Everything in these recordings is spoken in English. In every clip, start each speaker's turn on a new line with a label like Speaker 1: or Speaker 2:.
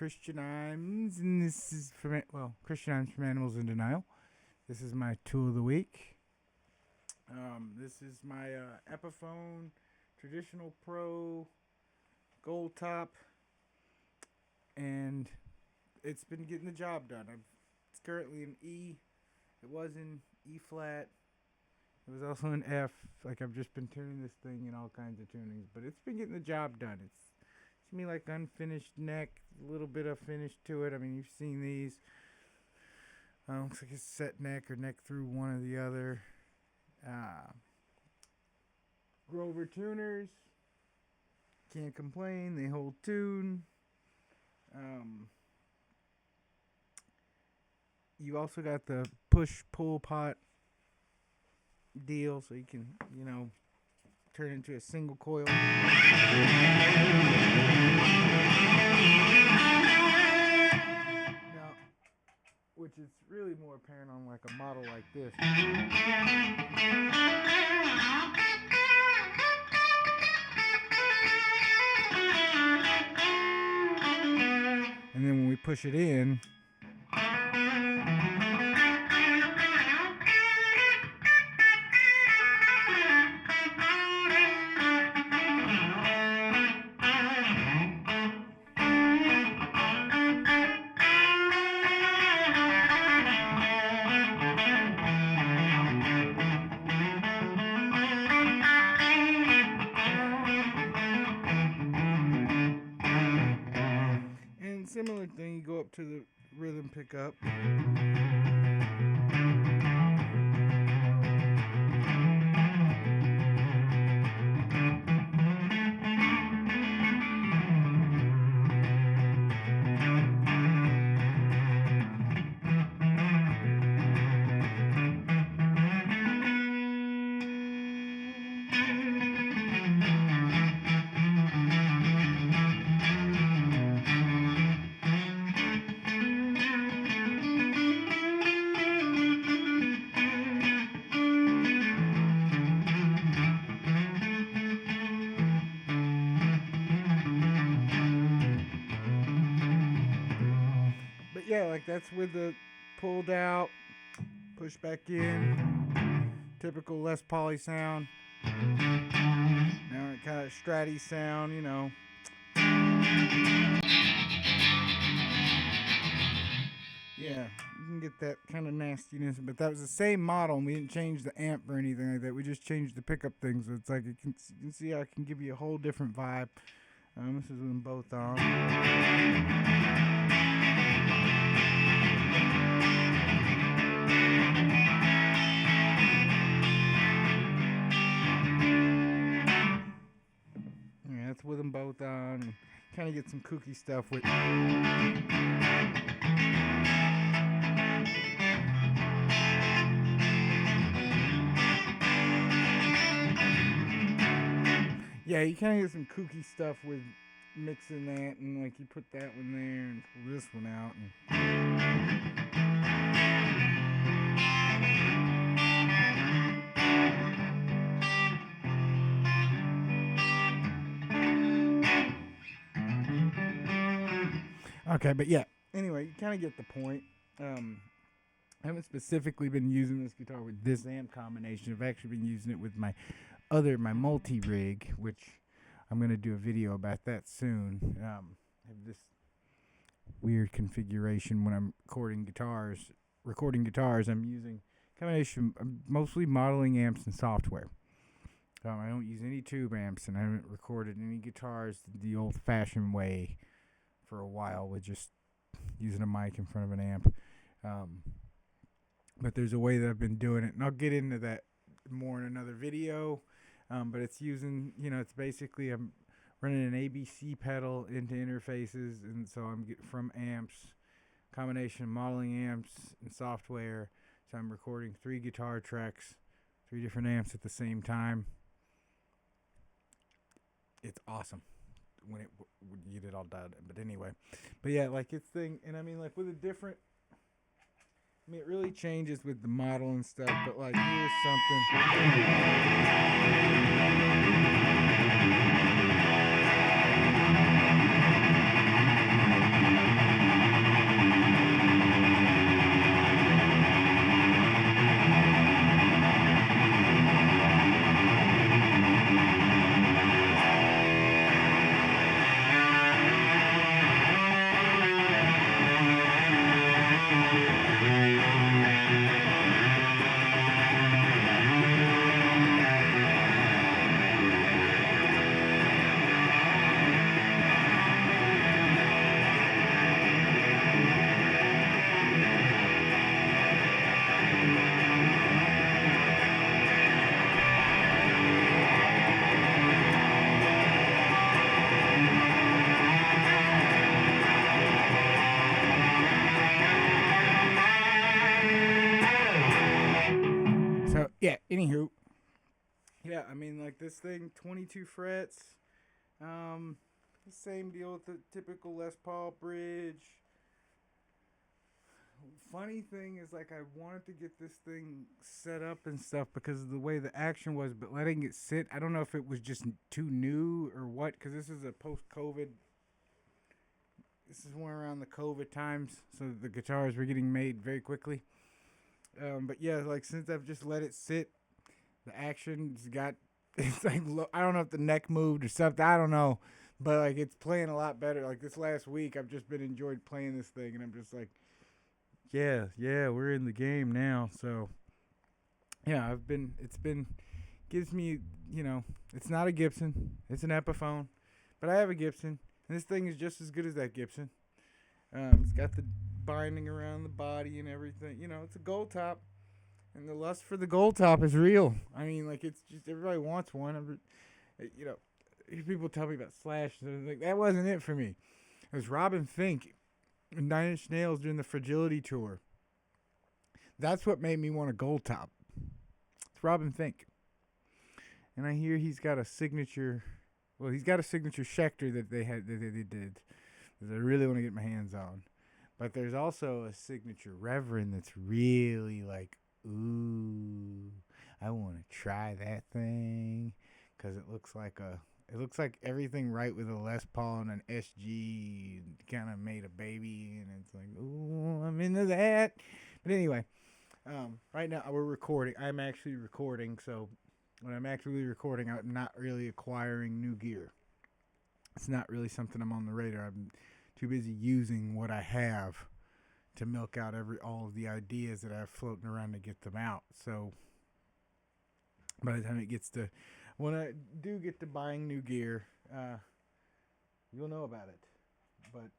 Speaker 1: Christian Imes, and this is Christian Imes from Animals in Denial. This is my tool of the week. This is my Epiphone Traditional Pro Gold Top, and it's been getting the job done. It's currently in E. It was in E flat. It was also in F. Like, I've just been tuning this thing in all kinds of tunings, but it's been getting the job done. It's to me like unfinished neck, a little bit of finish to it. I mean, you've seen these. Looks like it's set neck or neck through one or the other. Grover tuners. Can't complain. They hold tune. You also got the push-pull pot deal, so you can, turn it into a single coil. Now, which is really more apparent on like a model like this. And then when we push it in, similar thing, you go up to the rhythm pickup. Yeah, like that's with the pulled out, push back in, typical Les Pauli sound. Now it kind of stratty sound, Yeah, you can get that kind of nastiness, but that was the same model, and we didn't change the amp or anything like that. We just changed the pickup things, so it's like you can see how it can give you a whole different vibe. This is with them both on. Yeah, that's with them both on. And kind of get some kooky stuff with. Yeah, you kind of get some kooky stuff with mixing that, and like you put that one there and pull this one out. Okay, but yeah, anyway, you kind of get the point. I haven't specifically been using this guitar with this amp combination. I've actually been using it with my multi-rig, which I'm going to do a video about that soon. I have this weird configuration when I'm recording guitars. I'm using a combination of mostly modeling amps and software. I don't use any tube amps, and I haven't recorded any guitars the old-fashioned way for a while with just using a mic in front of an amp. But there's a way that I've been doing it, and I'll get into that more in another video. But it's using, it's basically I'm running an ABC pedal into interfaces, and so I'm getting from amps, combination of modeling amps and software. So I'm recording 3 guitar tracks, 3 different amps at the same time. It's awesome when you get it all done. But anyway, yeah, like it's thing, and I mean like with a different. I mean, it really changes with the model and stuff, but like, here's something. So yeah, anywho, yeah, I mean like this thing, 22 frets. The same deal with the typical Les Paul bridge. Funny thing is, like, I wanted to get this thing set up and stuff because of the way the action was, but letting it sit, I don't know if it was just too new or what, because this is a post-COVID. This is one around the COVID times, so the guitars were getting made very quickly. But yeah, like since I've just let it sit, the action's got. It's like I don't know if the neck moved or something. I don't know, but like it's playing a lot better. Like this last week, I've just been enjoyed playing this thing, and I'm just like, yeah, we're in the game now. So yeah, it's been gives me, it's not a Gibson, it's an Epiphone, but I have a Gibson, and this thing is just as good as that Gibson. It's got the binding around the body and everything. It's a gold top, and the lust for the gold top is real. I mean, like it's just everybody wants one. People tell me about Slash, and like that wasn't it for me. It was Robin Thicke and Nine Inch Nails doing the Fragility tour. That's what made me want a gold top. It's Robin Thicke, and I hear he's got a signature. Well, he's got a signature Schecter that they did that I really want to get my hands on. But there's also a signature Reverend that's really like, ooh, I want to try that thing because it looks like everything right with a Les Paul and an SG kind of made a baby, and it's like, ooh, I'm into that. But anyway, right now we're recording. I'm actually recording, so when I'm actually recording, I'm not really acquiring new gear. It's not really something I'm on the radar. I'm too busy using what I have to milk out all of the ideas that I have floating around to get them out. So by the time it gets to, when I do get to buying new gear, you'll know about it. But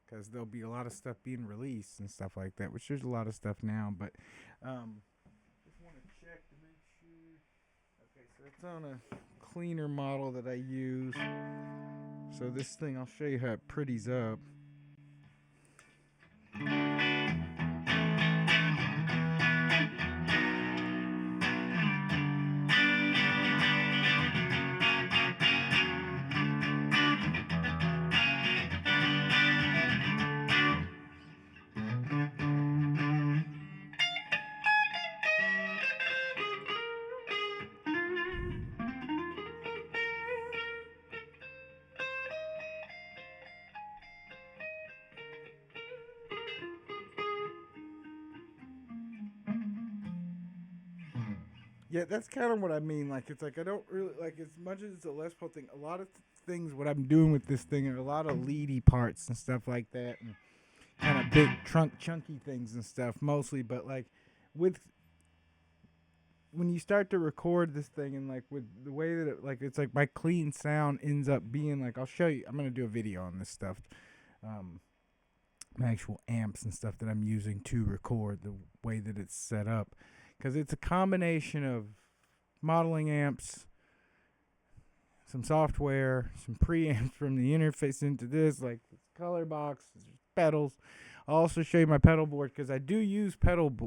Speaker 1: because there'll be a lot of stuff being released and stuff like that, which there's a lot of stuff now. But just want to check to make sure. Okay, so it's on a cleaner model that I use. So this thing, I'll show you how it pretties up. Yeah, that's kind of what I mean. Like, it's like I don't really like as much as it's a Les Paul thing. A lot of things, what I'm doing with this thing, are a lot of leady parts and stuff like that, and kind of big chunky things and stuff mostly. But like with when you start to record this thing, and like with the way that it's like my clean sound ends up being like, I'll show you. I'm gonna do a video on this stuff. My actual amps and stuff that I'm using to record, the way that it's set up. Because it's a combination of modeling amps, some software, some preamps from the interface into this, like color box, pedals. I'll also show you my pedal board because I do use pedals,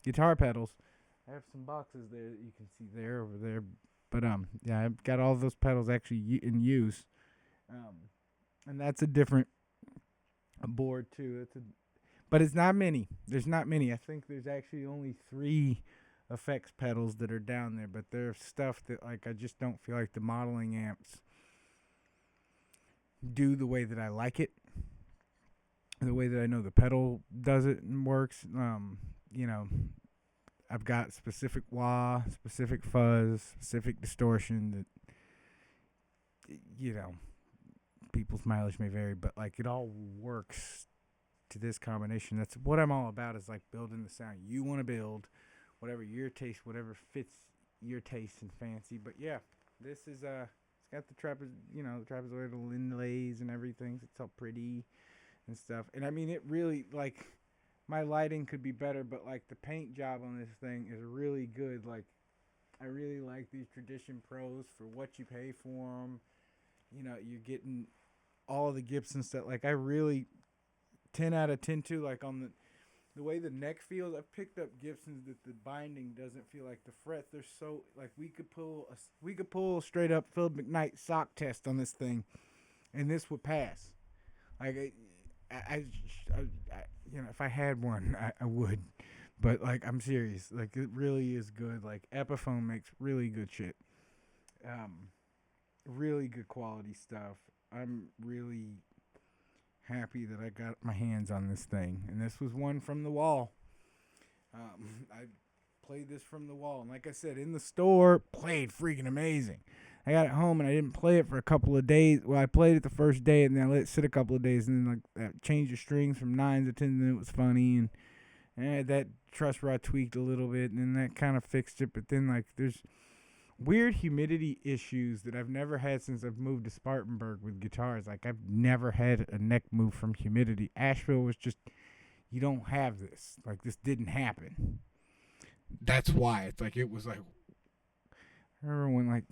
Speaker 1: guitar pedals. I have some boxes there that you can see there, over there. But yeah, I've got all those pedals actually in use. And that's a different board too. But it's not many. There's not many. I think there's actually only 3 effects pedals that are down there. But there's stuff that like I just don't feel like the modeling amps do the way that I like it, the way that I know the pedal does it and works. You know, I've got specific wah, specific fuzz, specific distortion that, you know, people's mileage may vary, but like it all works to this combination. That's what I'm all about, is like building the sound you want to build, whatever your taste, whatever fits your taste and fancy. But yeah, this is it's got the trapezoidal inlays and everything. So it's all pretty and stuff. And I mean, it really, like, my lighting could be better, but like the paint job on this thing is really good. Like, I really like these Tradition Pros for what you pay for them. You know, you're getting all of the Gibson stuff. Like, I really 10 out of 10 too. Like, on the way the neck feels, I've picked up Gibsons that the binding doesn't feel like the frets. They're so, like, we could pull straight up Philip McKnight sock test on this thing, and this would pass. Like, I you know, if I had one, I would. But like, I'm serious. Like, it really is good. Like, Epiphone makes really good shit. Really good quality stuff. I'm really happy that I got my hands on this thing. And this was one from the wall. I played this from the wall. And like I said, in the store, played freaking amazing. I got it home and I didn't play it for a couple of days. Well, I played it the first day and then I let it sit a couple of days. And then like changed the strings from 9s to 10s and it was funny. And that truss rod tweaked a little bit and then that kind of fixed it. But then like there's weird humidity issues that I've never had since I've moved to Spartanburg with guitars. Like, I've never had a neck move from humidity. Asheville was just, you don't have this. Like, this didn't happen. That's why. It's like, it was like, I remember when, like,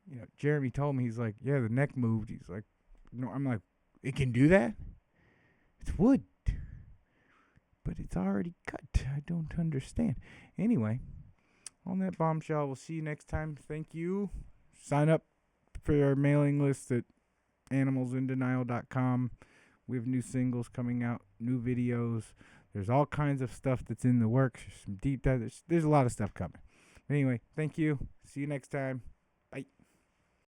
Speaker 1: you know, Jeremy told me, he's like, yeah, the neck moved. He's like, no, I'm like, it can do that? It's wood. But it's already cut. I don't understand. Anyway, on that bombshell, we'll see you next time. Thank you. Sign up for our mailing list at animalsindenial.com. We have new singles coming out, new videos. There's all kinds of stuff that's in the works. Some deep dive. There's a lot of stuff coming. Anyway, thank you. See you next time.